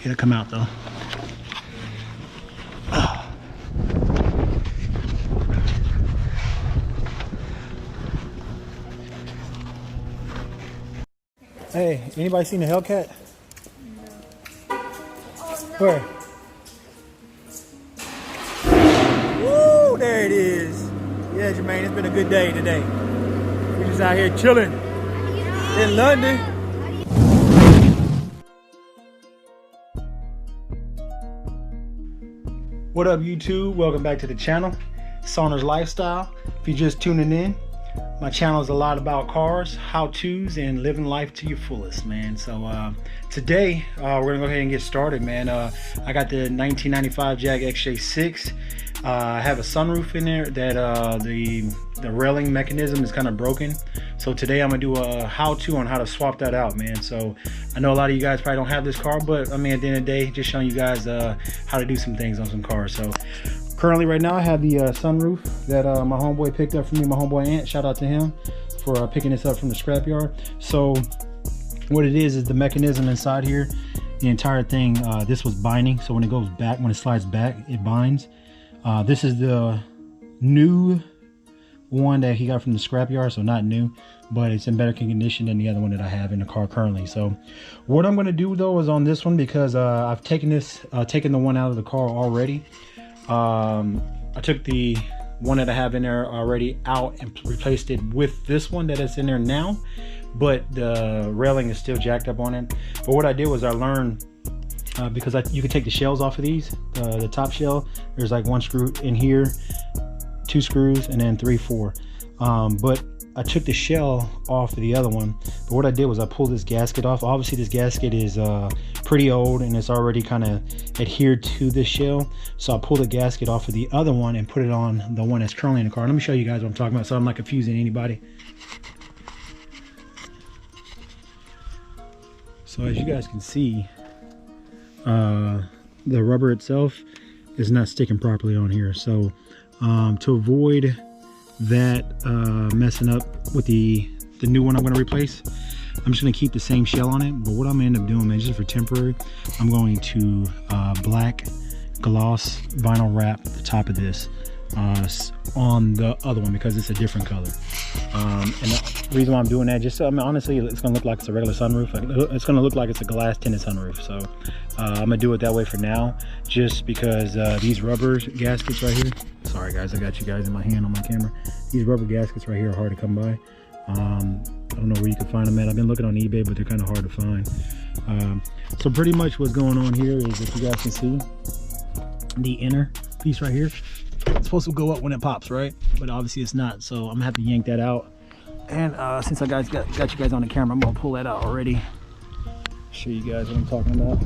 It'll come out though. Hey, anybody seen the Hellcat? No. Oh, no. Where? Woo, there it is. Yeah, Jermaine, it's been a good day today. We're just out here chilling in London. What up, YouTube? Welcome back to the channel, Saunders Lifestyle. If you're just tuning in, my channel is a lot about cars, how-tos, and living life to your fullest, man. So today we're gonna go ahead and get started, man. I got the 1995 Jag XJ6. I have a sunroof in there that the railing mechanism is kind of broken. So today I'm gonna do a how-to on how to swap that out, man. So I know a lot of you guys probably don't have this car, but I mean, at the end of the day, just showing you guys how to do some things on some cars. So currently right now I have the sunroof that my homeboy picked up for me, my homeboy Ant. Shout out to him for picking this up from the scrapyard. So what it is the mechanism inside here, the entire thing, this was binding. So when it goes back, when it slides back, it binds. This is the new one that he got from the scrapyard, so not new, but it's in better condition than the other one that I have in the car currently. So what I'm going to do though is on this one, because I've taken the one out of the car already. I took the one that I have in there already out and replaced it with this one that is in there now, but the railing is still jacked up on it. But what I did was I learned, because you can take the shells off of these, the top shell, there's like one screw in here, 2 screws, and then 3, 4. But I took the shell off of the other one. But what I did was I pulled this gasket off. Obviously this gasket is pretty old and it's already kind of adhered to this shell. So I pulled the gasket off of the other one and put it on the one that's currently in the car. Let me show you guys what I'm talking about so I'm not confusing anybody. So as you guys can see, the rubber itself is not sticking properly on here. So to avoid that messing up with the new one I'm going to replace, I'm just going to keep the same shell on it. But what I'm going to end up doing, man, just for temporary, I'm going to black gloss vinyl wrap the top of this on the other one because it's a different color. And the reason why I'm doing that, just so, I mean, honestly, it's gonna look like it's a regular sunroof. It's gonna look like it's a glass tinted sunroof. So I'm gonna do it that way for now, just because these rubber gaskets right here, sorry guys, I got you guys in my hand on my camera. These rubber gaskets right here are hard to come by. I don't know where you can find them at. I've been looking on eBay, but they're kind of hard to find. So pretty much what's going on here is, if you guys can see, the inner piece right here, it's supposed to go up when it pops, right? But obviously it's not, so I'm gonna have to yank that out. And since I got you guys on the camera, I'm gonna pull that out already. Show you guys what I'm talking about.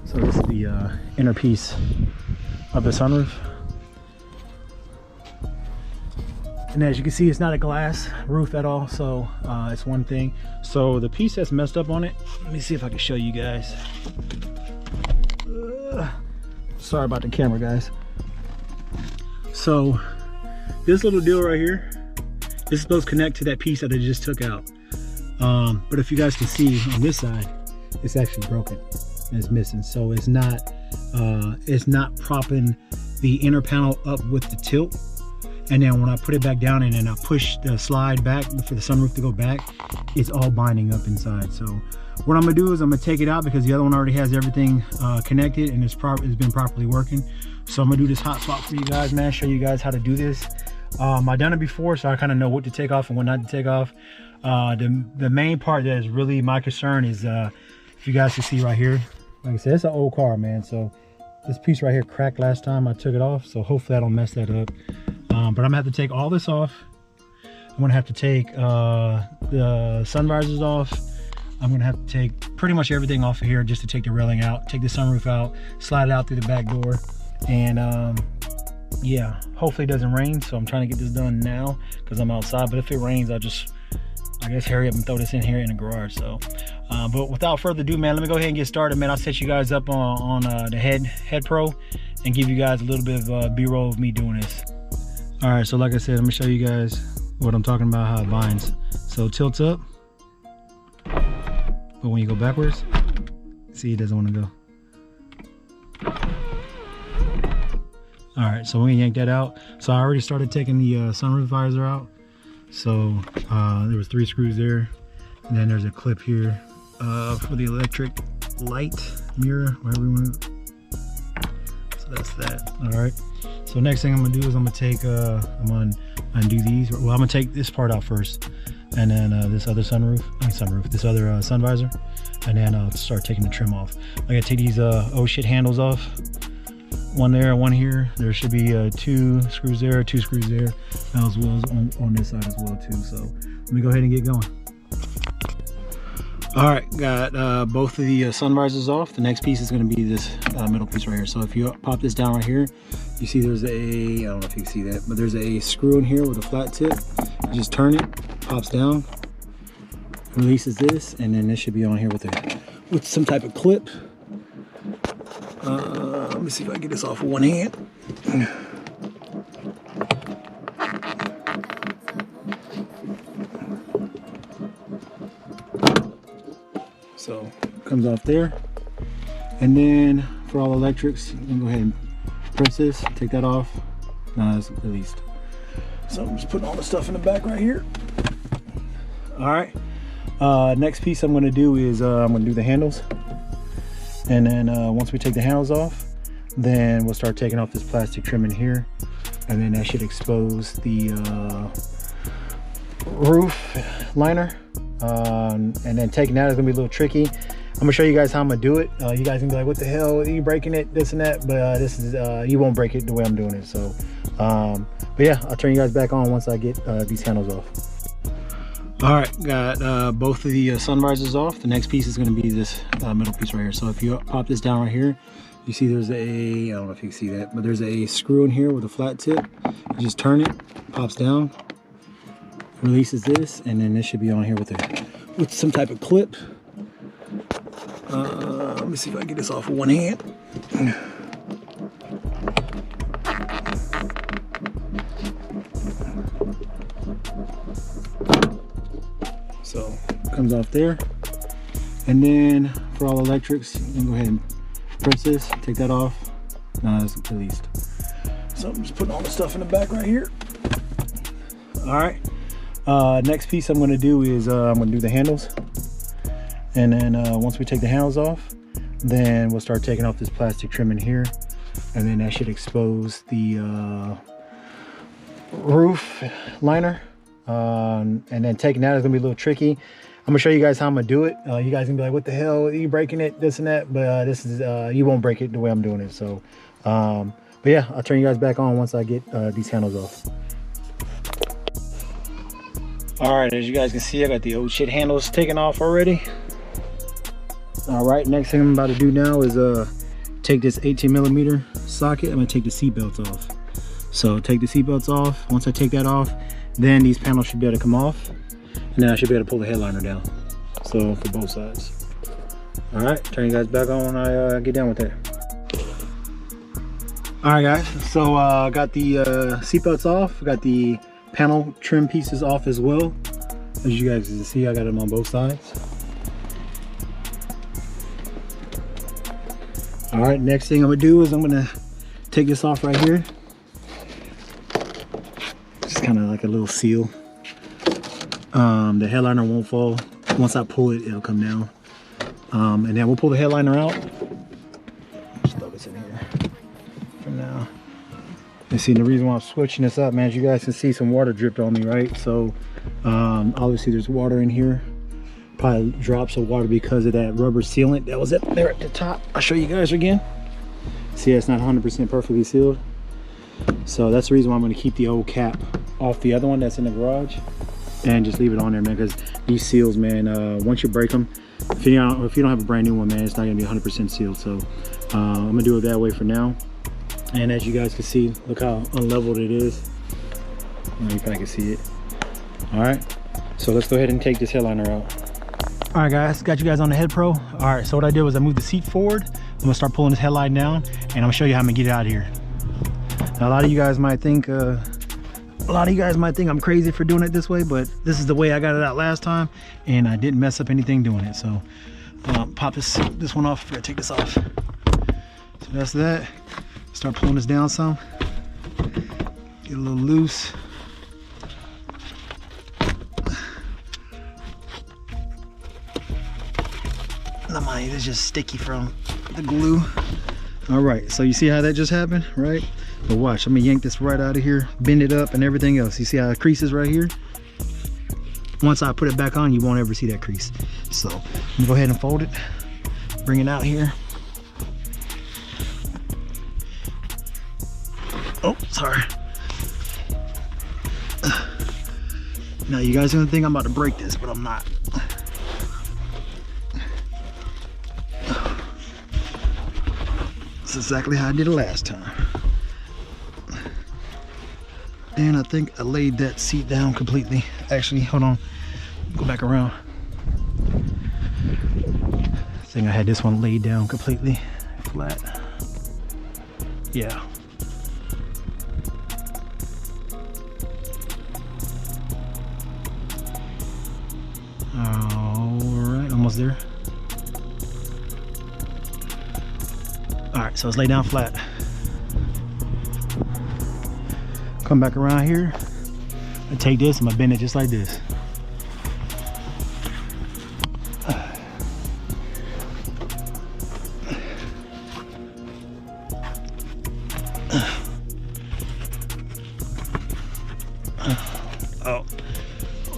So this is the inner piece of the sunroof. And as you can see, it's not a glass roof at all, so it's one thing. So the piece that's messed up on it, let me see if I can show you guys. Sorry about the camera, guys. So this little deal right here, this is supposed to connect to that piece that I just took out. But if you guys can see on this side, it's actually broken and it's missing. So it's not propping the inner panel up with the tilt. And then when I put it back down and then I push the slide back for the sunroof to go back, it's all binding up inside. So what I'm gonna do is I'm gonna take it out because the other one already has everything connected and it's been properly working. So I'm gonna do this hot swap for you guys, man. Show you guys how to do this. I've done it before, so I kind of know what to take off and what not to take off. The main part that is really my concern is, if you guys can see right here, like I said, it's an old car, man. So this piece right here cracked last time I took it off, so hopefully I don't mess that up. But I'm gonna have to take all this off. I'm gonna have to take the sun visors off. I'm gonna have to take pretty much everything off of here just to take the railing out, take the sunroof out, slide it out through the back door, and yeah, hopefully it doesn't rain. So I'm trying to get this done now because I'm outside, but if it rains, I'll just, I guess, hurry up and throw this in here in the garage. So but without further ado, man, let me go ahead and get started, man. I'll set you guys up on the head pro and give you guys a little bit of b-roll of me doing this. All right, so like I said, I'm gonna show you guys what I'm talking about, how it binds. So tilts up, but when you go backwards, see, it doesn't want to go. All right, so we're gonna yank that out. So I already started taking the sunroof visor out. So there was 3 screws there, and then there's a clip here for the electric light mirror, whatever you want to. So that's that. All right, so next thing I'm gonna do is I'm gonna undo these. Well, I'm gonna take this part out first, and then this other this other sun visor, and then I'll start taking the trim off. I gotta take these oh shit handles off. One there, one here. There should be 2 screws there, 2 screws there, as well as on this side as well too. So let me go ahead and get going. All right, got both of the sun visors off. The next piece is going to be this middle piece right here. So if you pop this down right here, you see there's I don't know if you can see that, but there's a screw in here with a flat tip. You just turn it, pops down, releases this, and then this should be on here with some type of clip. Let me see if I can get this off with one hand. So comes off there, and then for all electrics, you can go ahead and press this, take that off. No, it's released. So I'm just putting all the stuff in the back right here. All right. Next piece I'm going to do is I'm going to do the handles. And then once we take the handles off, then we'll start taking off this plastic trim in here, and then that should expose the roof liner. And then taking that is gonna be a little tricky. I'm gonna show you guys how I'm gonna do it. You guys can be like, what the hell, are you breaking it, this and that, but this is you won't break it the way I'm doing it. So but yeah, I'll turn you guys back on once I get these handles off. All right, got both of the sun visors off. The next piece is going to be this middle piece right here. So if you pop this down right here, you see there's I don't know if you can see that, but there's a screw in here with a flat tip. You just turn it, pops down, releases this, and then this should be on here with some type of clip. Let me see if I can get this off with one hand. So comes off there, and then for all electrics, you can go ahead and press this, take that off. No, it's released. So I'm just putting all the stuff in the back right here. All right. Next piece I'm going to do is I'm going to do the handles, and then once we take the handles off, then we'll start taking off this plastic trim in here, and then that should expose the roof liner. And then taking that is gonna be a little tricky. I'm gonna show you guys how I'm gonna do it. You guys can be like, what the hell, are you breaking it, this and that, but this is you won't break it the way I'm doing it. So but yeah, I'll turn you guys back on once I get these handles off. All right, as you guys can see, I got the old shit handles taken off already. All right, next thing I'm about to do now is take this 18mm socket. I'm gonna take the seat belts off. So take the seat belts off. Once I take that off, then these panels should be able to come off, and then I should be able to pull the headliner down. So for both sides. All right, turn you guys back on when I get done with that. All right, guys. So I got the seat belts off. I got the panel trim pieces off as well. As you guys can see, I got them on both sides. All right, next thing I'm gonna do is I'm gonna take this off right here. Just kind of like a little seal. The headliner won't fall. Once I pull it, it'll come down. And then we'll pull the headliner out. Just throw this in here for now. And see, the reason why I'm switching this up, man, as you guys can see, some water dripped on me, right? So obviously there's water in here. Probably drops of water because of that rubber sealant that was up there at the top. I'll show you guys again. See, it's not 100% perfectly sealed. So that's the reason why I'm going to keep the old cap off the other one that's in the garage and just leave it on there, man, because these seals, man, once you break them, if you don't have a brand new one, man, it's not going to be 100% sealed. So I'm going to do it that way for now. And as you guys can see, look how unleveled it is. You probably can see it. All right, so let's go ahead and take this headliner out. All right, guys, got you guys on the Head Pro. All right, so what I did was I moved the seat forward. I'm gonna start pulling this headlight down, and I'm gonna show you how I'm gonna get it out of here. Now, a lot of you guys might think I'm crazy for doing it this way, but this is the way I got it out last time, and I didn't mess up anything doing it. So Pop this one off. I forgot to take this off. So that's that. Start pulling this down some. Get a little loose. Not mind, it's just sticky from the glue. All right, so you see how that just happened, right? But watch, I'm gonna yank this right out of here, bend it up and everything else. You see how it creases right here? Once I put it back on, you won't ever see that crease. So I'm gonna go ahead and fold it, bring it out here. Oh, sorry. Now you guys are gonna think I'm about to break this, but I'm not. That's exactly how I did it last time. And I think I laid that seat down completely. Actually, hold on, go back around. I think I had this one laid down completely flat. Yeah. All right, almost there. All right, so it's laid down flat. Come back around here. I take this, I'm gonna bend it just like this. Oh,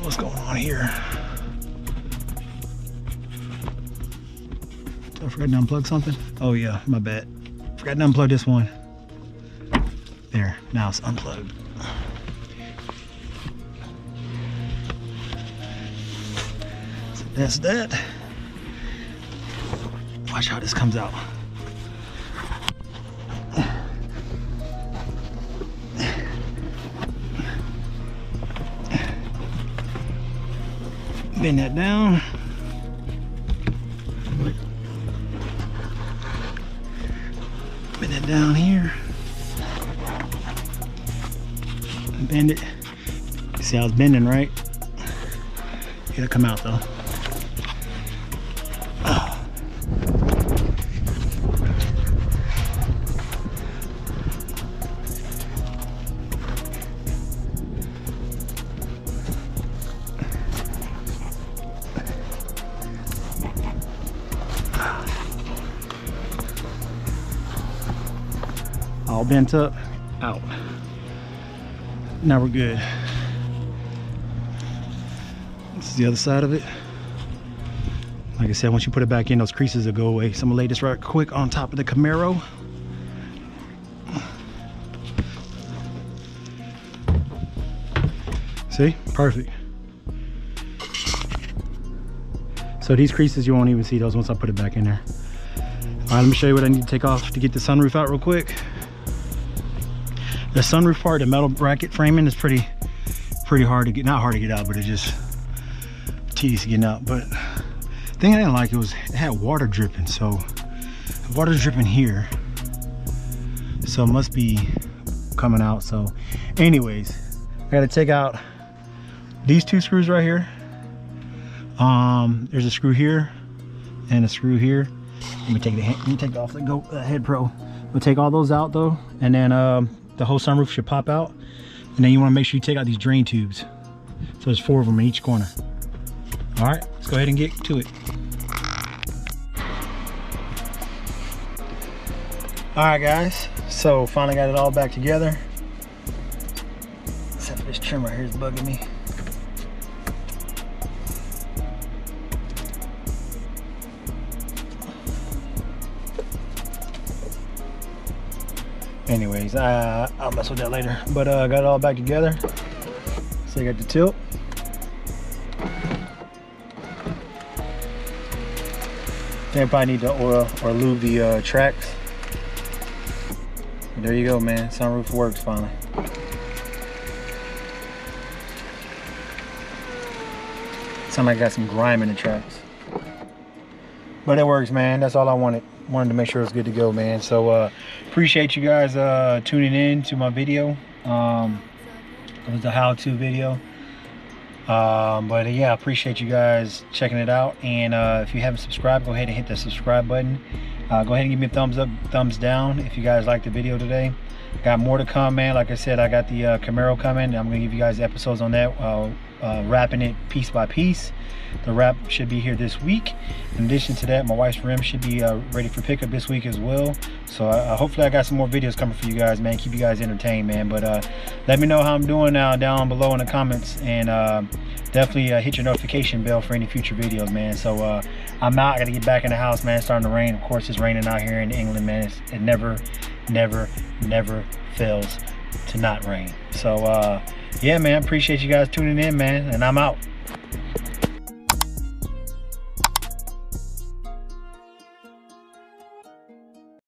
what's going on here? I forgot to unplug something. Oh yeah, my bad. Forgot to unplug this one. There, now it's unplugged. So that's that. Watch how this comes out. Bend that down. Bend it down here. Bend it. You see how it's bending, right? It'll come out though. Oh. All bent up, out. Now we're good. This is the other side of it. Like I said, once you put it back in, those creases will go away. So I'm gonna lay this right quick on top of the Camaro. See, perfect. So these creases, you won't even see those once I put it back in there. All right, let me show you what I need to take off to get the sunroof out real quick. The sunroof part, the metal bracket framing, is pretty hard to get, not hard to get out, but it's just tedious getting out. But the thing I didn't like, it had water dripping. So water's dripping here, so it must be coming out. So anyways, I gotta take out these two screws right here. There's a screw here and a screw here. Let me take off the head pro. We'll take all those out though, and then the whole sunroof should pop out. And then you want to make sure you take out these drain tubes. So there's 4 of them in each corner. All right, let's go ahead and get to it. All right, guys. So finally got it all back together. Except for this trim right here is bugging me. Anyways, I'll mess with that later. But got it all back together. So I got the tilt. Then I probably need to oil or lube the tracks. But there you go, man. Sunroof works finally. Sound like I got some grime in the tracks. But it works, man. That's all I wanted. Wanted to make sure it's good to go, man. So appreciate you guys tuning in to my video. It was a how-to video. But yeah, I appreciate you guys checking it out. And if you haven't subscribed, go ahead and hit that subscribe button. Go ahead and give me a thumbs up, thumbs down if you guys liked the video today. Got more to come, man. Like I said, I got the Camaro coming. I'm gonna give you guys episodes on that, wrapping it piece by piece. The wrap should be here this week. In addition to that, my wife's rim should be ready for pickup this week as well. So hopefully I got some more videos coming for you guys, man. Keep you guys entertained, man. But let me know how I'm doing now down below in the comments, and definitely hit your notification bell for any future videos, man. So I'm out. I gotta get back in the house, man. It's starting to rain. Of course, it's raining out here in England, man. It never fails to not rain. So yeah, man, appreciate you guys tuning in, man, and I'm out.